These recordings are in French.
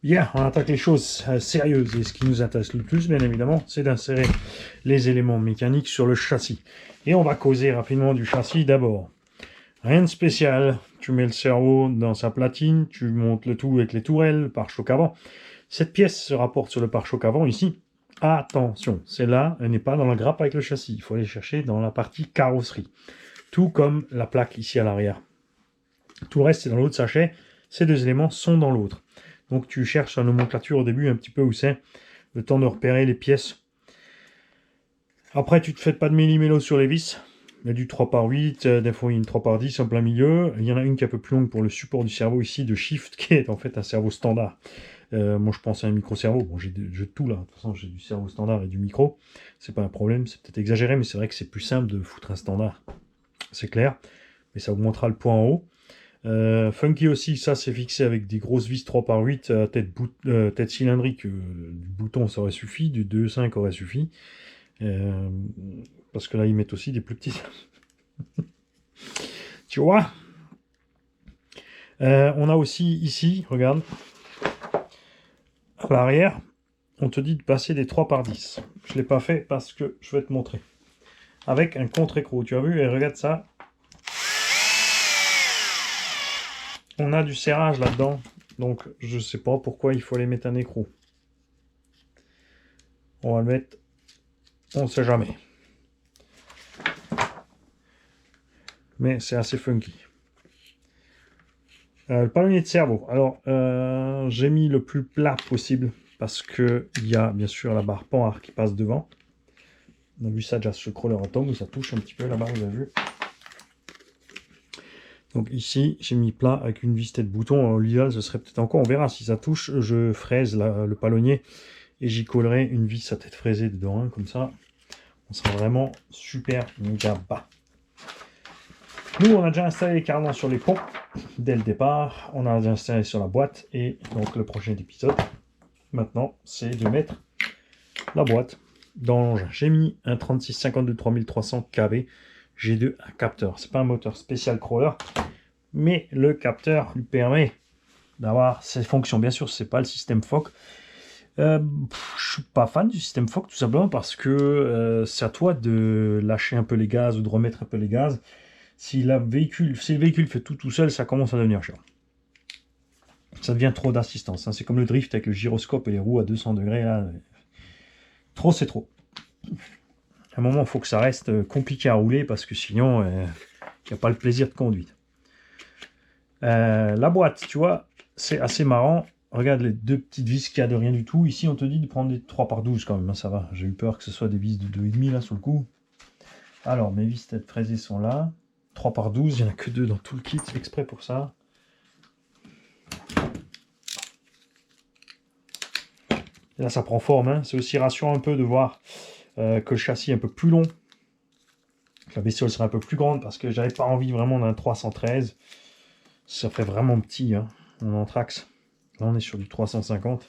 Bien, on attaque les choses sérieuses. Et ce qui nous intéresse le plus, bien évidemment, c'est d'insérer les éléments mécaniques sur le châssis. Et on va causer rapidement du châssis d'abord. Rien de spécial. Tu mets le cerveau dans sa platine, tu montes le tout avec les tourelles, le pare-choc avant. Cette pièce se rapporte sur le pare-choc avant ici. Attention, celle-là, elle n'est pas dans la grappe avec le châssis. Il faut aller chercher dans la partie carrosserie. Tout comme la plaque ici à l'arrière. Tout le reste, c'est dans l'autre sachet. Ces deux éléments sont dans l'autre. Donc tu cherches la nomenclature au début un petit peu où c'est, le temps de repérer les pièces. Après, tu te fais pas de millimélo sur les vis. Il y a du 3x8, des fois il y a une 3x10 en plein milieu. Il y en a une qui est un peu plus longue pour le support du cerveau ici, de Shift, qui est en fait un cerveau standard. Moi je pense à un micro-cerveau. Bon, j'ai tout là. De toute façon, j'ai du cerveau standard et du micro. C'est pas un problème, c'est peut-être exagéré, mais c'est vrai que c'est plus simple de foutre un standard. C'est clair. Mais ça augmentera le poids en haut. Funky aussi, ça c'est fixé avec des grosses vis 3x8 à tête cylindrique. Du bouton ça aurait suffi, du 2.5 aurait suffi. Parce que là ils mettent aussi des plus petits. Tu vois, on a aussi ici, regarde, à l'arrière, on te dit de passer des 3x10. Je ne l'ai pas fait parce que je vais te montrer. Avec un contre-écrou, tu as vu, et regarde ça. On a du serrage là-dedans, donc je sais pas pourquoi il faut aller mettre un écrou. On va le mettre, on ne sait jamais. Mais c'est assez funky. Le palonnier de cerveau. Alors, j'ai mis le plus plat possible parce que il y a bien sûr la barre Panhard qui passe devant. On a vu ça déjà sur le crawler atom où ça touche un petit peu la barre, vous avez vu. Donc ici, j'ai mis plat avec une vis tête bouton. L'idéal, ce serait peut-être encore, on verra si ça touche. Je fraise le palonnier et j'y collerai une vis à tête fraisée dedans, hein, comme ça. On sera vraiment super méga bas. Nous, on a déjà installé les cardans sur les ponts dès le départ. On a déjà installé sur la boîte. Et donc, le prochain épisode, maintenant, c'est de mettre la boîte dans l'engin. J'ai mis un 3652 3300 kV G2, un capteur. C'est pas un moteur spécial crawler, mais le capteur lui permet d'avoir ses fonctions. Bien sûr, c'est pas le système Fock. Je suis pas fan du système Fock tout simplement parce que c'est à toi de lâcher un peu les gaz ou de remettre un peu les gaz. Si le véhicule fait tout seul, ça commence à devenir chiant. Ça devient trop d'assistance. Hein. C'est comme le drift avec le gyroscope et les roues à 200 degrés. Là. Trop, c'est trop. À un moment, il faut que ça reste compliqué à rouler parce que sinon, il n'y a pas le plaisir de conduite. La boîte, tu vois, c'est assez marrant. Regarde les deux petites vis qu'il y a de rien du tout. Ici, on te dit de prendre des 3x12 quand même. Hein, ça va. J'ai eu peur que ce soit des vis de 2,5 là sur le coup. Alors, mes vis tête fraisées sont là. 3x12, il n'y en a que 2 dans tout le kit, c'est exprès pour ça. Et là, ça prend forme. Hein. C'est aussi rassurant un peu de voir que le châssis est un peu plus long. Que la bestiole serait un peu plus grande parce que j'avais pas envie vraiment d'un 313. Ça fait vraiment petit hein, en anthrax. Là, on est sur du 350.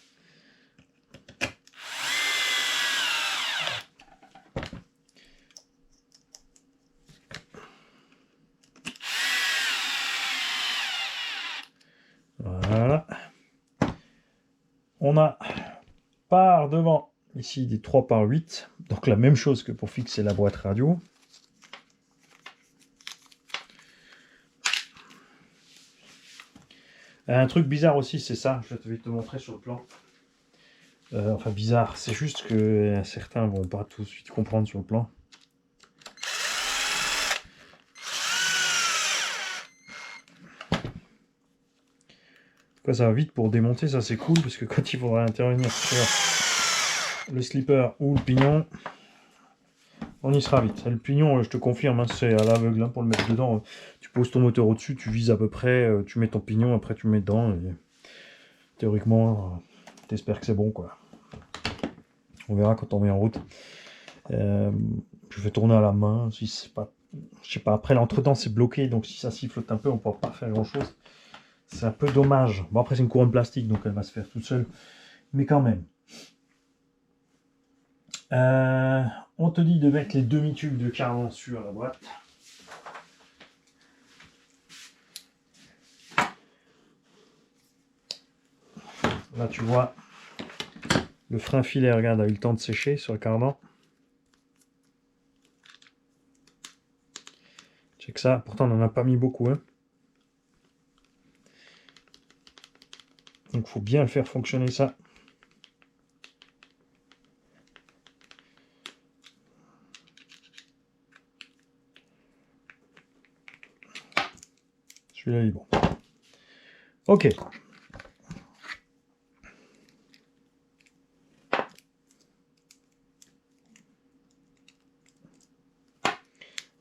Voilà. On a par devant ici des 3x8. Donc la même chose que pour fixer la boîte radio. Un truc bizarre aussi, c'est ça. Je vais te montrer sur le plan. Enfin bizarre, c'est juste que certains vont pas tout de suite comprendre sur le plan. Quoi, ça va vite pour démonter, ça c'est cool parce que quand il faudra intervenir sur le slipper ou le pignon, on y sera vite. Et le pignon, je te confirme, hein, c'est à l'aveugle hein, pour le mettre dedans. Tu poses ton moteur au-dessus, tu vises à peu près, tu mets ton pignon, après tu mets dedans. Et théoriquement, t'espères que c'est bon quoi. On verra quand on met en route. Je vais tourner à la main, si c'est pas, je sais pas. Après l'entretemps c'est bloqué, donc si ça sifflote un peu, on ne pourra pas faire grand chose. C'est un peu dommage. Bon après c'est une couronne plastique, donc elle va se faire toute seule, mais quand même. On te dit de mettre les demi-tubes de cardan sur la boîte. Là, tu vois, le frein filet, regarde, a eu le temps de sécher sur le cardan. Check ça. Pourtant, on n'en a pas mis beaucoup. Hein. Donc, il faut bien le faire fonctionner, ça. Celui-là, il est bon. Ok.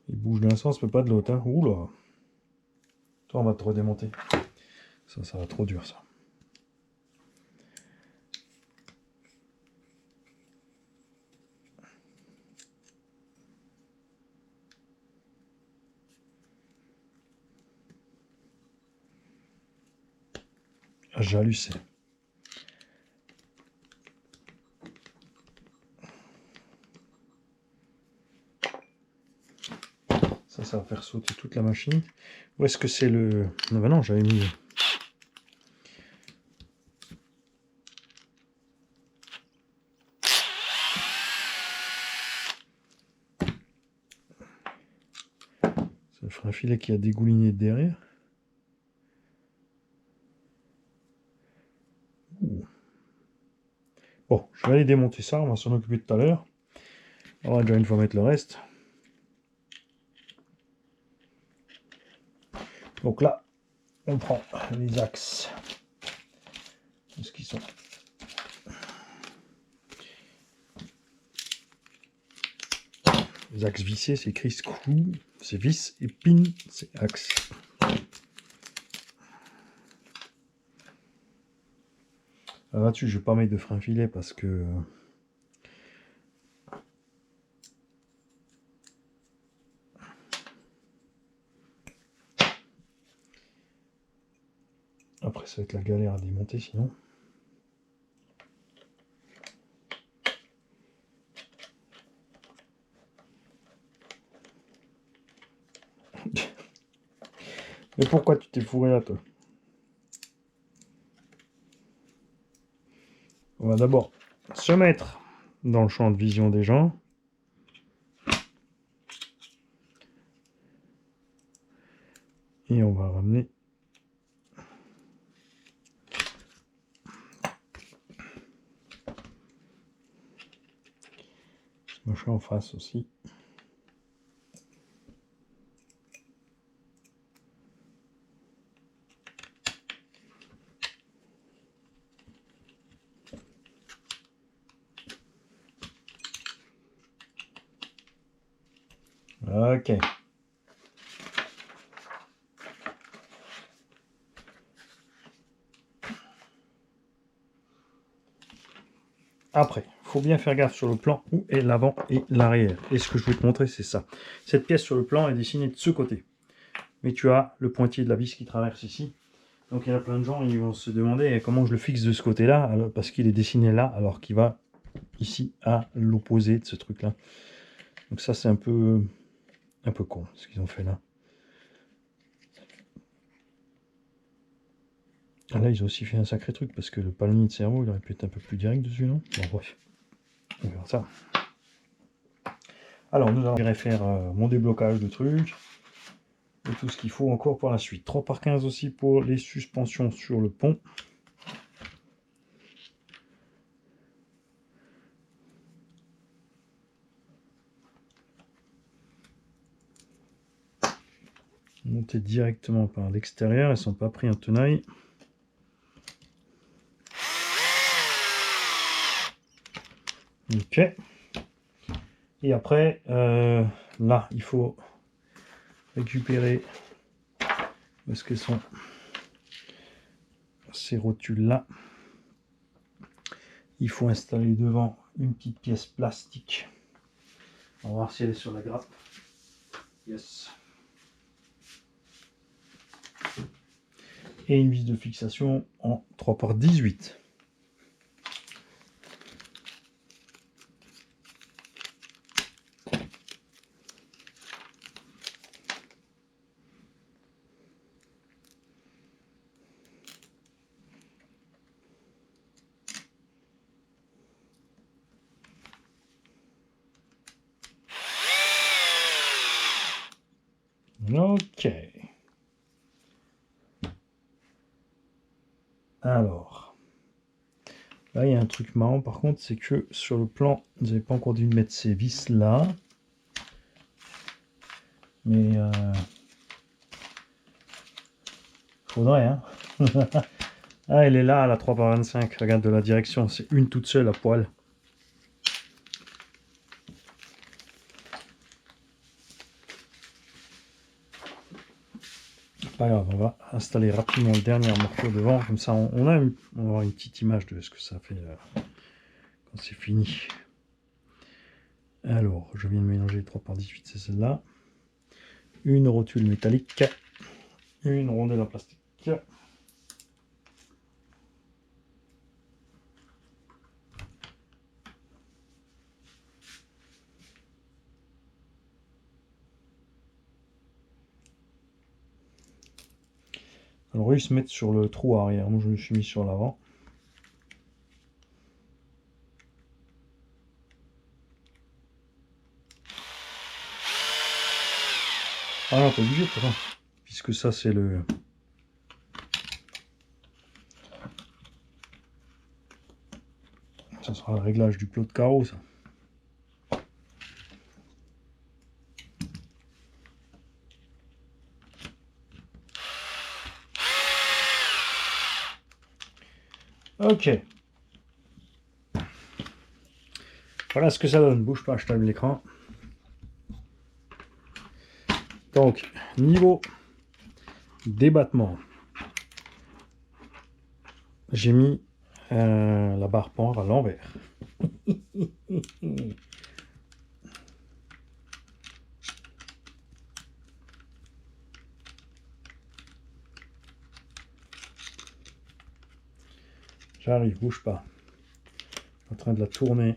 Il bouge d'un sens, mais pas de l'autre. Hein. Oula. Toi, on va te redémonter. Ça va trop dur, ça. J'hallucine. Ça va faire sauter toute la machine. Où est-ce que c'est le... Non, bah non, j'avais mis... C'est le frein filet qui a dégouliné de derrière. Ouh. Bon, je vais aller démonter ça, on va s'en occuper tout à l'heure. On va déjà une fois mettre le reste. Donc là, on prend les axes. Qu'est-ce qu'ils sont? Les axes vissés, c'est écrit screw, c'est vis, et pin, c'est axe. Là-dessus, je vais pas mettre de frein filet parce que... Après, ça va être la galère à démonter sinon. Mais pourquoi tu t'es fourré là, toi? On va d'abord se mettre dans le champ de vision des gens. Et on va ramener ce machin en face aussi. Ok. Après, il faut bien faire gaffe sur le plan où est l'avant et l'arrière. Et ce que je vais te montrer, c'est ça. Cette pièce sur le plan est dessinée de ce côté. Mais tu as le pointillé de la vis qui traverse ici. Donc il y a plein de gens, ils vont se demander comment je le fixe de ce côté-là, parce qu'il est dessiné là, alors qu'il va ici à l'opposé de ce truc-là. Donc ça, c'est un peu con, ce qu'ils ont fait là. Là, ils ont aussi fait un sacré truc, parce que le palmier de cerveau, il aurait pu être un peu plus direct dessus, non? Bon, bref. On verra ça. Alors, nous allons faire mon déblocage de trucs. Et tout ce qu'il faut encore pour la suite. 3 par 15 aussi pour les suspensions sur le pont. Monter directement par l'extérieur, elles ne sont pas pris en tenaille. Ok. Et après, là, il faut récupérer où est-ce que sont ces rotules-là. Il faut installer devant une petite pièce plastique. On va voir si elle est sur la grappe. Yes. Et une vis de fixation en 3 par 18. Ok. Alors, là il y a un truc marrant par contre, c'est que sur le plan, vous n'avez pas encore dû mettre ces vis là. Mais faudrait, hein. Ah, elle est là, la 3x25. Regarde de la direction, c'est une toute seule à poil. Pas grave, on va installer rapidement le dernier morceau devant, comme ça on va avoir une petite image de ce que ça fait quand c'est fini. Alors, je viens de mélanger les 3x18, c'est celle-là. Une rotule métallique, une rondelle en plastique. Alors, ils se mettent sur le trou arrière, moi je me suis mis sur l'avant. Ah non, pas obligé de toute façon, puisque ça c'est le... Ça sera le réglage du plot de carreau, ça. Ok. Voilà ce que ça donne. Bouge pas, je t'allume l'écran. Donc, niveau débattement, j'ai mis la barre pendre à l'envers. J'arrive, bouge pas. En train de la tourner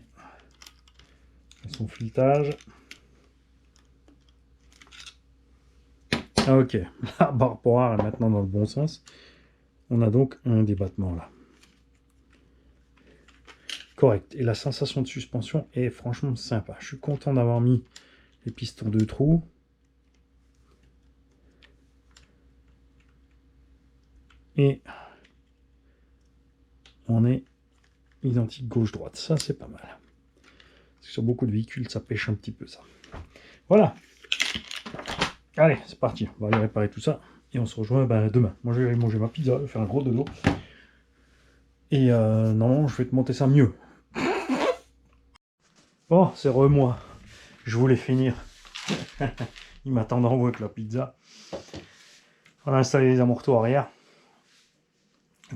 à son filetage. Ok, la barre pendre est maintenant dans le bon sens. On a donc un débattement là. Correct. Et la sensation de suspension est franchement sympa. Je suis content d'avoir mis les pistons de trous. Et on est identique gauche-droite. Ça, c'est pas mal. Parce que sur beaucoup de véhicules, ça pêche un petit peu ça. Voilà. Allez, c'est parti. On va aller réparer tout ça. Et on se rejoint demain. Moi, je vais aller manger ma pizza, je vais faire un gros dodo. Et non, je vais te monter ça mieux. Bon, c'est moi. Je voulais finir. Il m'attend en haut avec la pizza. On a installé les amortos arrière.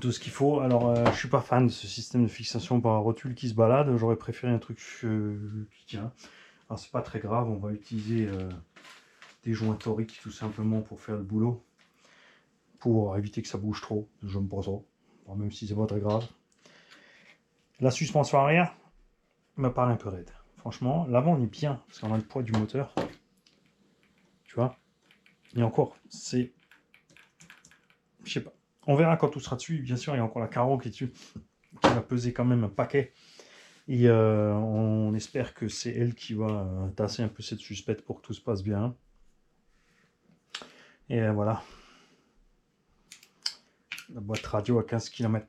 Tout ce qu'il faut. Alors, je suis pas fan de ce système de fixation par rotule qui se balade. J'aurais préféré un truc qui tient. Alors, c'est pas très grave. On va utiliser des joints toriques tout simplement pour faire le boulot. Pour éviter que ça bouge trop. J'aime pas ça. Bon, même si c'est pas très grave. La suspension arrière me paraît un peu raide. Franchement, l'avant on est bien. Parce qu'on a le poids du moteur. Tu vois. Et encore, c'est... Je sais pas. On verra quand tout sera dessus. Bien sûr, il y a encore la carreau qui est dessus. Qui va peser quand même un paquet. Et on espère que c'est elle qui va tasser un peu cette suspecte pour que tout se passe bien. Et voilà. La boîte radio à 15 km.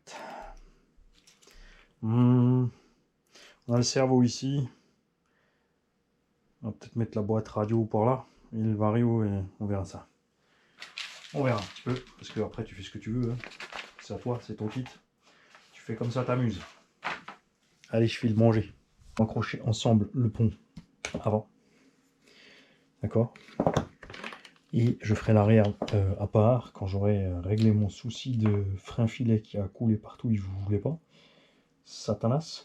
On a le cerveau ici. On va peut-être mettre la boîte radio par là. Et le vario, et on verra ça. On verra un petit peu. Parce que après tu fais ce que tu veux. Hein. C'est à toi, c'est ton kit. Tu fais comme ça, t'amuses. Allez, je file manger. Accrocher ensemble le pont avant. D'accord. Et je ferai l'arrière à part quand j'aurai réglé mon souci de frein filet qui a coulé partout et je ne voulais pas. Satanas.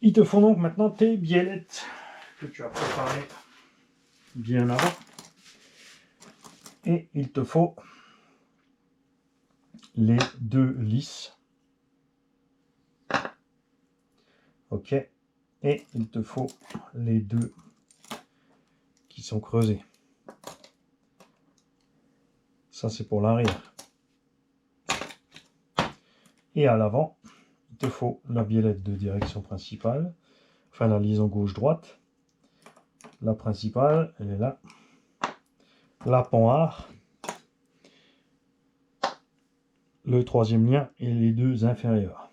Il te faut donc maintenant tes biellettes que tu as préparées bien avant. Et il te faut les deux lisses. Ok. Et il te faut les deux qui sont creusés. Ça c'est pour l'arrière. Et à l'avant, il te faut la biellette de direction principale, enfin la liaison gauche-droite. La principale, elle est là. la panhard, le troisième lien et les deux inférieurs.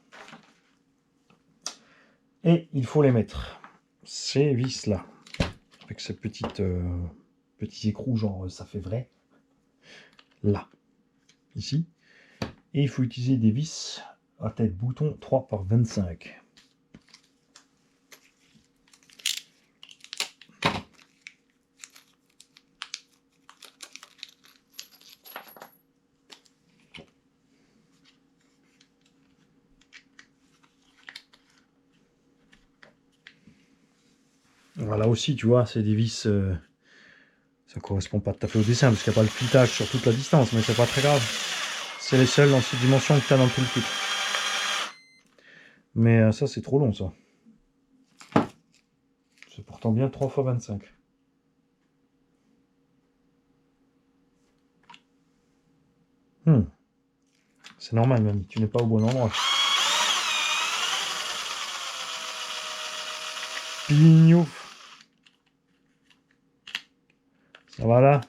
Et il faut les mettre, ces vis là, avec ces petites petits écrous, genre ça fait vrai, là, ici. Et il faut utiliser des vis à tête bouton 3 par 25. Voilà aussi, tu vois, c'est des vis, ça correspond pas tout à fait au dessin, parce qu'il n'y a pas le filetage sur toute la distance, mais c'est pas très grave. C'est les seuls dans cette dimension que tu as dans tout le kit. Mais ça, c'est trop long, ça. C'est pourtant bien 3 x 25. C'est normal, mamie, tu n'es pas au bon endroit. Pignou. Ça va là?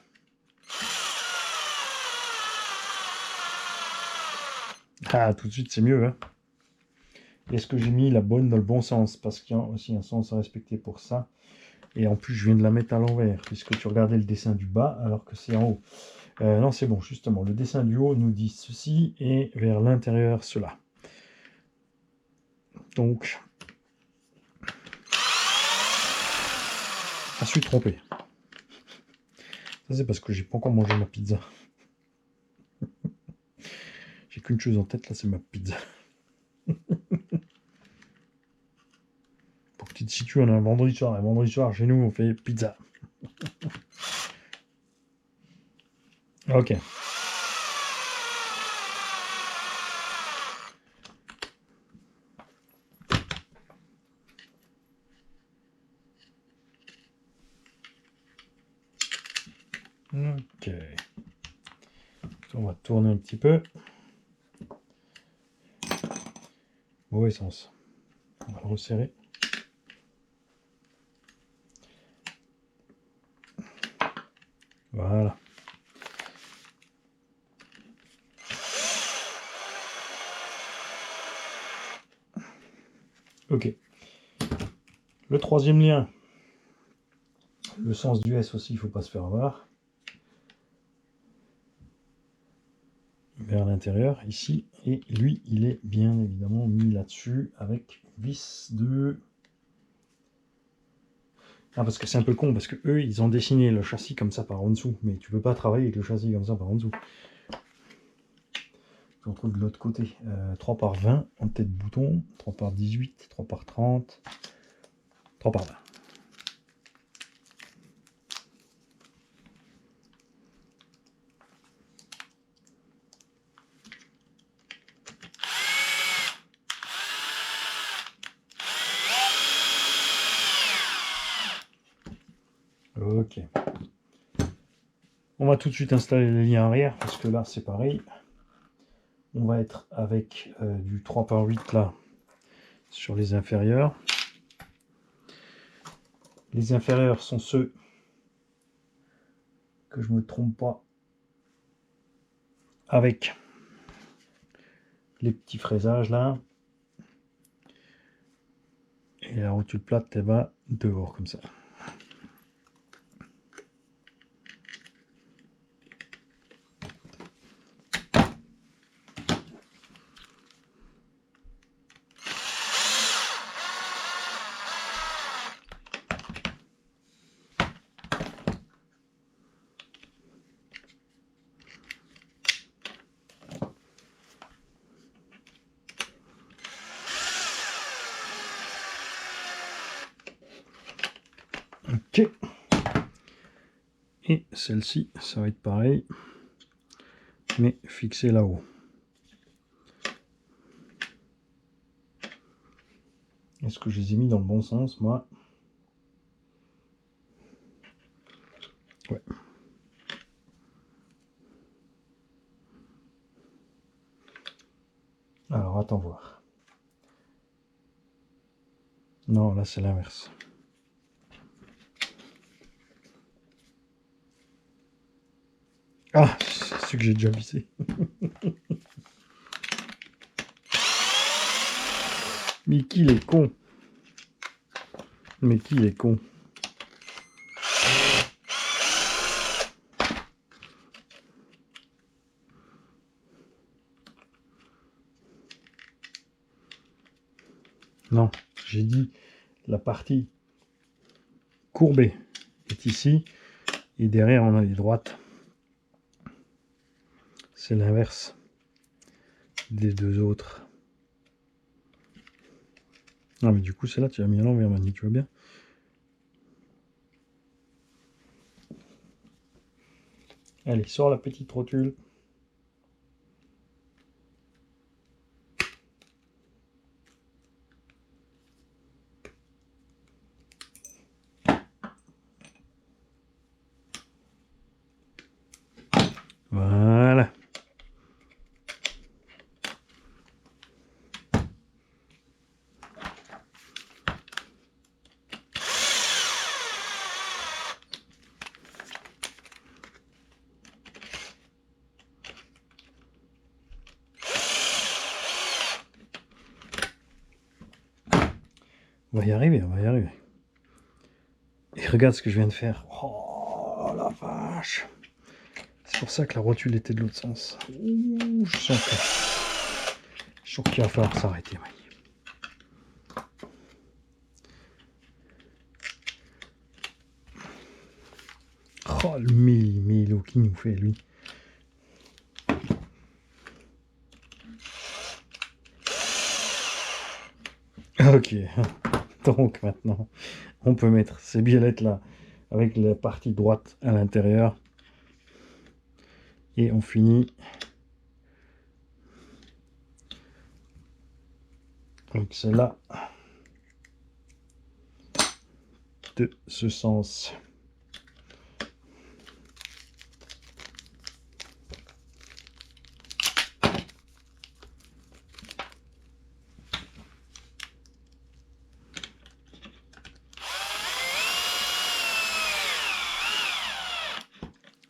Ah, tout de suite, c'est mieux, hein. Est-ce que j'ai mis la bonne dans le bon sens? Parce qu'il y a aussi un sens à respecter pour ça. Et en plus, je viens de la mettre à l'envers, puisque tu regardais le dessin du bas, alors que c'est en haut. Non, c'est bon, justement. Le dessin du haut nous dit ceci, et vers l'intérieur, cela. Donc, je suis trompé. Ça, c'est parce que j'ai pas encore mangé ma pizza. J'ai qu'une chose en tête, là, c'est ma pizza. Pour que tu te situes, on a un vendredi soir. Un vendredi soir, chez nous, on fait pizza. Ok. Ok. On va tourner un petit peu. Mauvais sens. On va le resserrer. Voilà. Ok. Le troisième lien. Le sens du S aussi, il ne faut pas se faire avoir. Vers l'intérieur, ici. Et lui, il est bien évidemment mis là-dessus avec vis de... Ah, parce que c'est un peu con, parce que eux, ils ont dessiné le châssis comme ça par en dessous. Mais tu peux pas travailler avec le châssis comme ça par en dessous. On trouve de l'autre côté. 3 par 20 en tête de bouton. 3 par 18, 3 par 30, 3 par 20. Ok. On va tout de suite installer les liens arrière, parce que là, c'est pareil. On va être avec du 3 par 8 là, sur les inférieurs. Les inférieurs sont ceux, que je me trompe pas, avec les petits fraisages là. Et la rotule plate, elle va dehors comme ça. Ok. Et celle-ci, ça va être pareil, mais fixée là-haut. Est-ce que je les ai mis dans le bon sens, moi? Ouais. Alors, attends voir. Non, là, c'est l'inverse. Ah, c'est ce que j'ai déjà vissé. Mais qui est con? Mais qui est con? Non, j'ai dit la partie courbée est ici et derrière on a les droites. C'est l'inverse des deux autres. Ah mais du coup celle-là tu l'as mis à l'envers, Mani, tu vois bien? Allez, sors la petite rotule. Voilà. On va y arriver, on va y arriver. Et regarde ce que je viens de faire. Oh la vache. C'est pour ça que la rotule était de l'autre sens. Ouh, je sens qu'il va falloir s'arrêter, Mani. Oh le mélo qui nous fait lui. Ok, donc maintenant on peut mettre ces biellettes là avec la partie droite à l'intérieur et on finit avec celle-là de ce sens.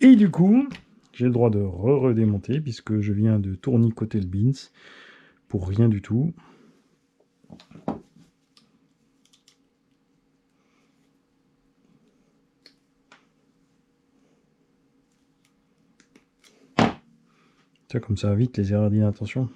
Et du coup, j'ai le droit de redémonter puisque je viens de tournicoter le beans pour rien du tout. Tu vois comme ça va vite les erreurs d'inattention.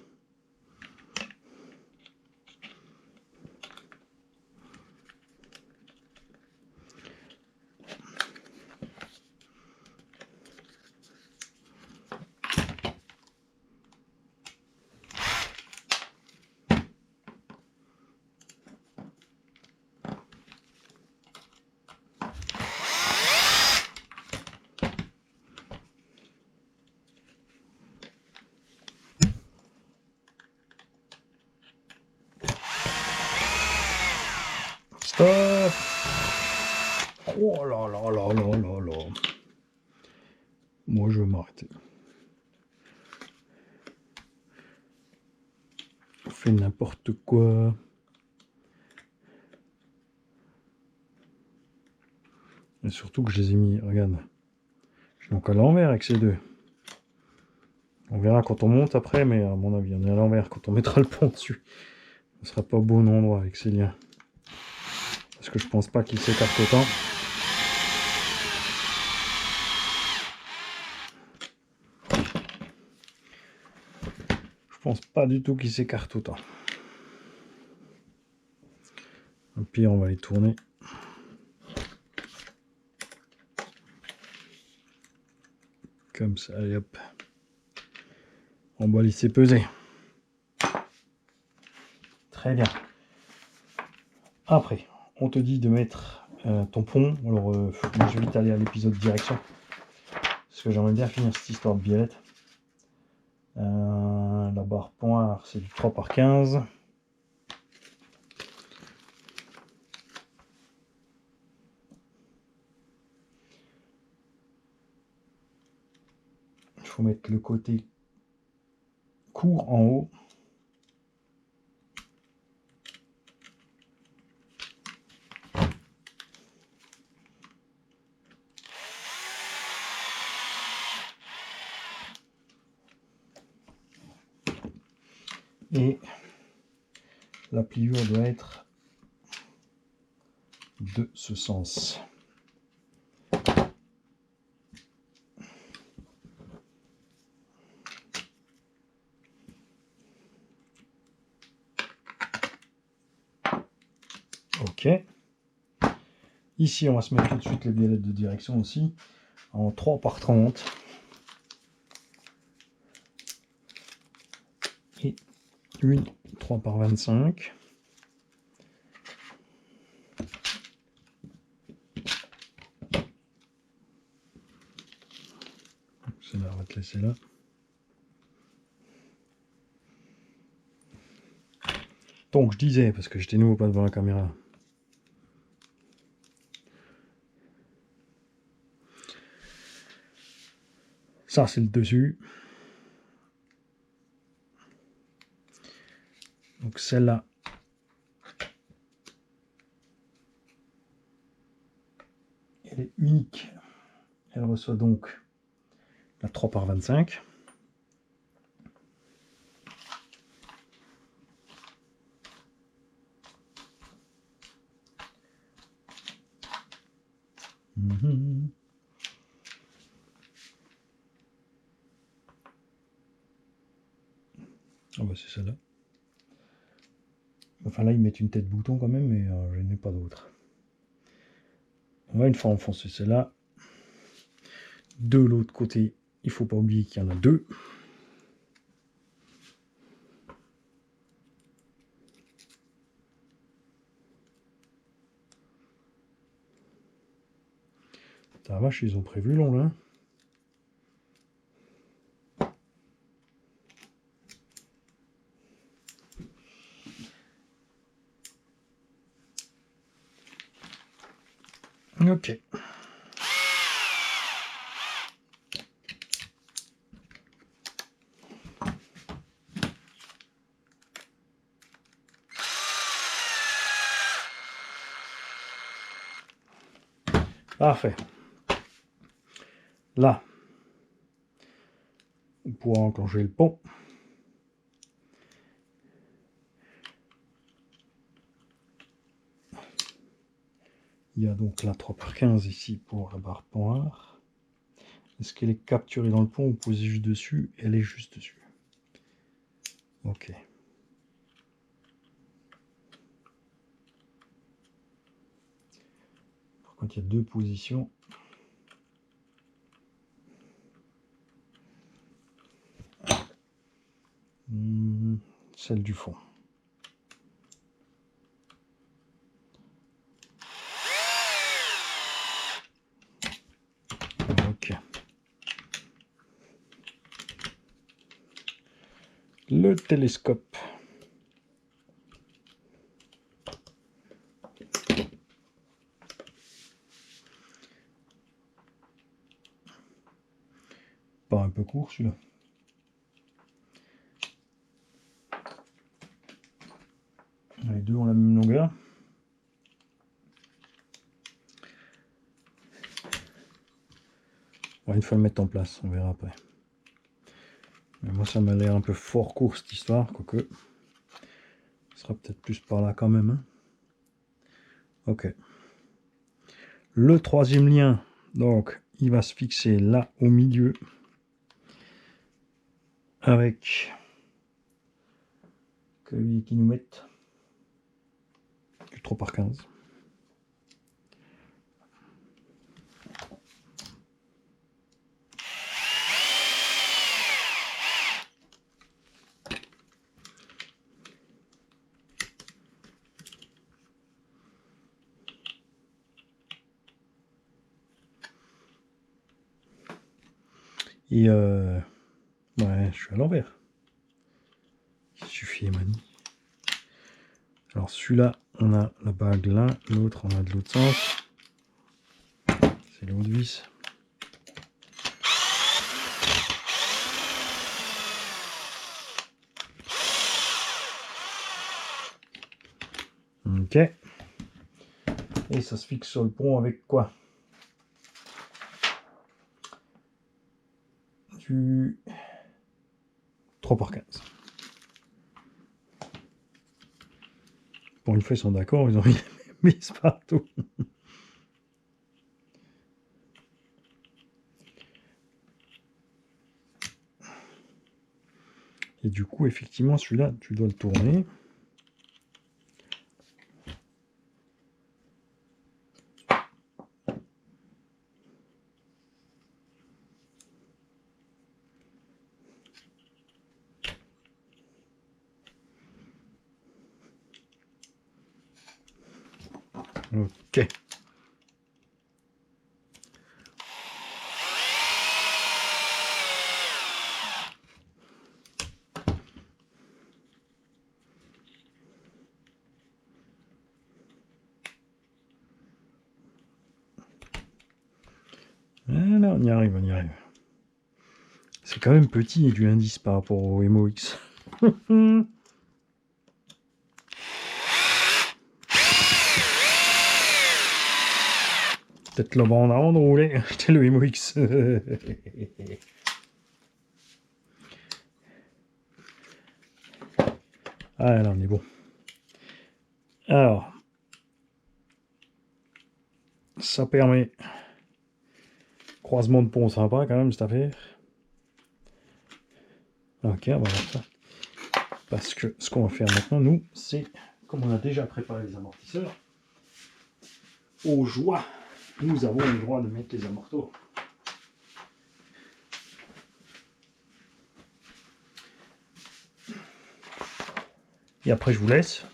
Stop! Oh là là là là là là. Moi je vais m'arrêter. On fait n'importe quoi. Et surtout que je les ai mis, regarde. Je suis donc à l'envers avec ces deux. On verra quand on monte après, mais à mon avis, on est à l'envers quand on mettra le pont dessus. Ce sera pas au bon endroit avec ces liens. Parce que je pense pas qu'ils s'écartent autant. Je pense pas du tout qu'ils s'écartent autant. Au pire, on va les tourner. Comme ça, allez hop. On va laisser peser. Très bien. Après, on te dit de mettre ton pont. Alors, moi, je vais vite aller à l'épisode direction. Parce que j'aimerais bien finir cette histoire de biellette. La barre poire, c'est du 3×15. Il faut mettre le côté court en haut. Et la pliure doit être de ce sens. Ok. Ici, on va se mettre tout de suite les biellettes de direction aussi en 3 par 30. Et une 3 par 25. Celle-là, on va te laisser là. Donc, je disais, parce que j'étais nouveau pas devant la caméra. Ça, c'est le dessus. Donc, celle-là. Elle est unique. Elle reçoit donc la 3 par 25. Ah bah c'est celle-là. Enfin là ils mettent une tête bouton quand même, mais je n'ai pas d'autre. On va une fois enfoncer celle-là. De l'autre côté, il faut pas oublier qu'il y en a deux. La vache, ils ont prévu long là. Ok. Parfait. Là, on pourra enclencher le pont. Il y a donc la 3 par 15 ici pour la barre poire. Est-ce qu'elle est capturée dans le pont ou posée juste dessus? Elle est juste dessus. Ok. Par contre, il y a deux positions. Celle du fond. Ok. Le télescope. Pas un peu court celui-là. Les deux ont la même longueur. On va une fois le mettre en place, on verra après. Mais moi ça m'a l'air un peu fort court cette histoire, quoique. Ce sera peut-être plus par là quand même. Hein. Ok. Le troisième lien, donc, il va se fixer là au milieu. Avec qui nous mettent du 3 par 15. Et ouais, je suis à l'envers. Il suffit, Emmanuel. Alors celui-là, on a la bague là, l'autre on a de l'autre sens. C'est le haut de vis. Ok. Et ça se fixe sur le pont avec quoi? Du 3 par 15. Pour une fois, ils sont d'accord, ils ont mis partout. Et du coup, effectivement, celui-là, tu dois le tourner. Ok. Voilà, on y arrive, on y arrive. C'est quand même petit du indice par rapport au MOX. Peut-être le bande avant de rouler, acheter le MOX. Ah là, on est bon. Alors, ça permet... Croisement de pont sympa quand même cette affaire. Ok, on va voir ça. Parce que ce qu'on va faire maintenant, nous, c'est, comme on a déjà préparé les amortisseurs, aux joies, nous avons le droit de mettre les amortos. Et après, je vous laisse.